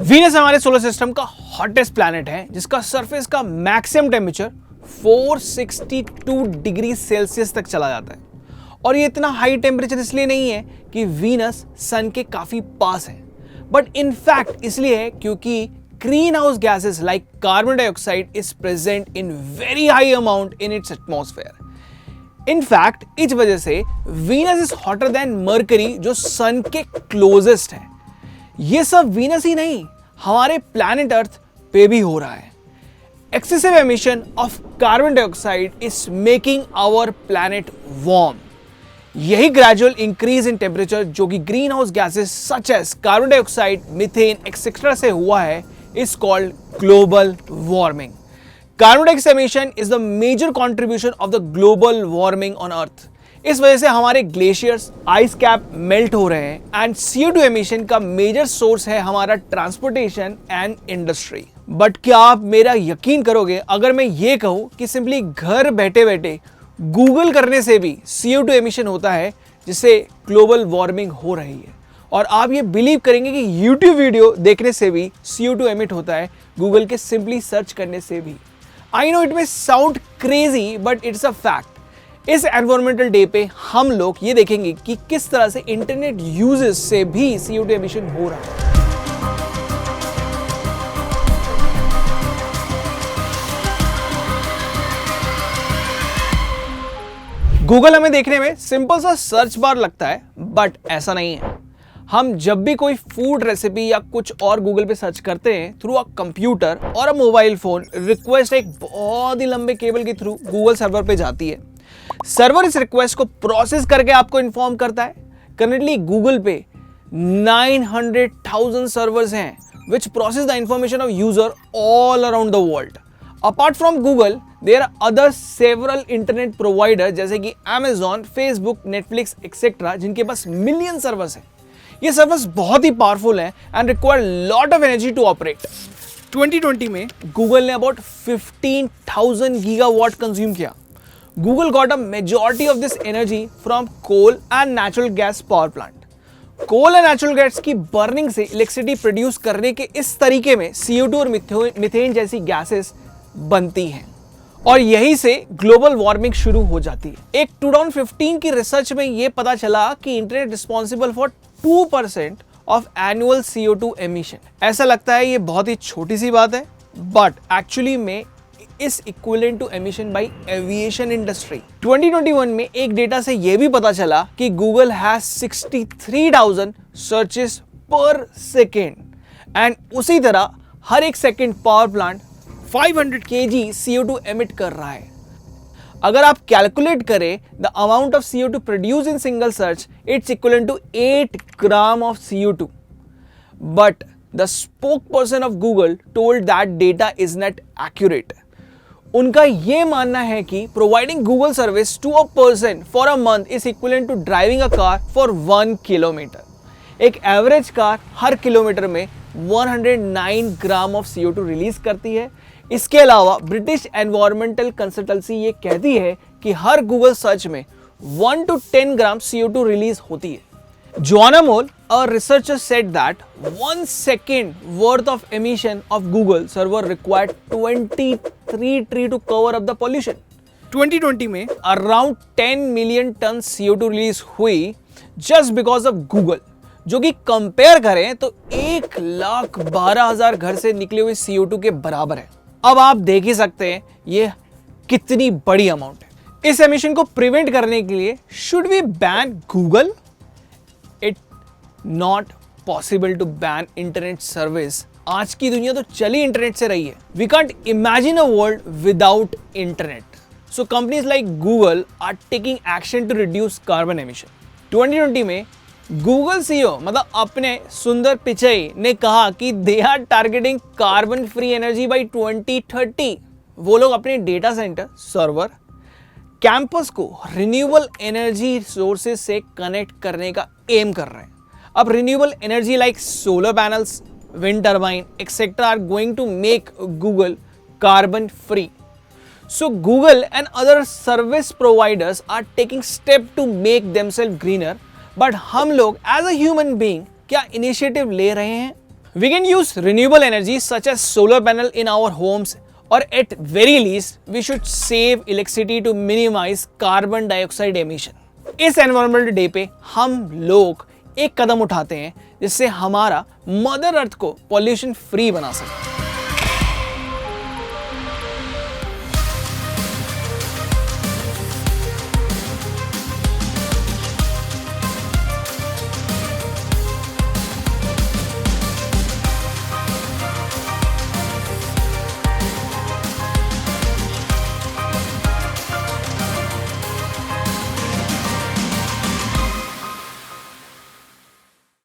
Venus हमारे solar system का hottest planet है जिसका सरफेस का मैक्सिमम टेम्परेचर 462 डिग्री सेल्सियस तक चला जाता है। और ये इतना हाई टेम्परेचर इसलिए नहीं है कि वीनस सन के काफी पास है, बट इनफैक्ट इसलिए है क्योंकि green house gases like carbon dioxide is present in very high amount in its atmosphere. In fact इस वजह से Venus is hotter then mercury जो सन के क्लोजेस्ट है। ये सब वीनस ही नहीं, हमारे प्लैनेट अर्थ पे भी हो रहा है। Excessive emission of carbon dioxide is making our planet warm. यही ग्रेजुअल इंक्रीज इन टेम्परेचर जो कि green house gases such as carbon dioxide, methane etcetera से हुआ है is called global warming. Carbon dioxide emission is the major contribution of the global warming on earth. इस वजह से हमारे ग्लेशियर्स, आइस कैप मेल्ट हो रहे हैं एंड CO2 एमिशन का मेजर सोर्स है हमारा ट्रांसपोर्टेशन एंड इंडस्ट्री। बट क्या आप मेरा यकीन करोगे अगर मैं ये कहूं कि सिंपली घर बैठे बैठे गूगल करने से भी CO2 एमिशन होता है जिससे ग्लोबल वार्मिंग हो रही है। और आप ये बिलीव करेंगे कि YouTube वीडियो देखने से भी CO2 एमिट होता है, गूगल के सिंपली सर्च करने से भी। I know it may sound crazy but it's a fact. इस एनवायरमेंटल डे पे हम लोग ये देखेंगे कि किस तरह से इंटरनेट यूजेस से भी CO2 एमिशन हो रहा है। गूगल हमें देखने में सिंपल सा सर्च बार लगता है, बट ऐसा नहीं है। हम जब भी कोई फूड रेसिपी या कुछ और गूगल पे सर्च करते हैं थ्रू अ कंप्यूटर और अ मोबाइल फोन, रिक्वेस्ट एक बहुत ही लंबे केबल के थ्रू गूगल सर्वर पे जाती है। सर्वर इस रिक्वेस्ट को प्रोसेस करके आपको इन्फॉर्म करता है। करंटली गूगल पे 900,000 सर्वर्स हैं which process the information of user all around the world. Apart from Google, there are other several internet providers जैसे कि Amazon, Facebook, Netflix, etc. जिनके पास मिलियन सर्वर्स हैं। ये सर्वर्स बहुत ही पावरफुल हैं and require lot of energy to operate. 2020 में Google ने about 15,000 gigawatt consume किया। Google got a majority of this energy from coal and natural gas power plant. Coal and natural gas की burning से electricity produce करने के इस तरीके में CO2 और मीथेन जैसी गैसेस बनती हैं और यहीं से ग्लोबल वार्मिंग शुरू हो जाती है। एक 2015 की रिसर्च में यह पता चला कि internet responsible for 2% of annual CO2 emission. ऐसा लगता है ये बहुत ही छोटी सी बात है, बट एक्चुअली में इस equivalent to emission by aviation industry. 2021 में एक डेटा से यह भी पता चला कि Google has 63,000 searches per second and उसी तरह हर एक second power plant 500 kg CO2 emit कर रहा है। अगर आप कैलकुलेट करें the amount of CO2 produce in single search, it's equivalent to 8 gram of CO2। But the spokesperson of Google told that data is not accurate. उनका यह मानना है कि providing Google service to a person for a month is equivalent to driving a car for 1 kilometre. एक average car हर kilometre में 109 ग्राम of CO2 release करती है। इसके अलावा ब्रिटिश एनवायरमेंटल कंसल्टेंसी ये कहती है कि हर गूगल सर्च में 1 to 10 ग्राम CO2 रिलीज होती है। Joanna Moll, a researcher, said that 1 second worth of emission of Google server required 23 tree to cover up the pollution. 2020 में around 10 million tons CO2 release हुई just because of Google, जो कि compare करें तो 1,12,000 घर से निकले हुए CO2 के बराबर है। अब आप देख ही सकते हैं ये कितनी बड़ी अमाउंट है। इस एमिशन को प्रिवेंट करने के लिए should we ban Google? It not possible to ban internet service. आज की दुनिया तो चली इंटरनेट से रही है। We can't imagine a world without internet. So companies like Google are taking action to reduce carbon emission. 2020 में गूगल CEO मतलब अपने सुंदर पिचई ने कहा कि they are targeting carbon free energy by 2030। वो लोग अपने डेटा सेंटर, सर्वर, कैंपस को रिन्यूएबल एनर्जी सोर्सेज से कनेक्ट करने का एम कर रहे हैं। अब renewable energy like solar panels, wind turbine etcetera are going to make Google carbon free. So Google and other service providers are taking step to make themself greener. But हम लोग as a human being क्या initiative ले रहे हैं? We can use renewable energy such as solar panel in our homes, or at very least we should save electricity to minimize carbon dioxide emission. इस environmental day पे हम लोग एक कदम उठाते हैं जिससे हमारा मदर अर्थ को पॉल्यूशन फ्री बना सके।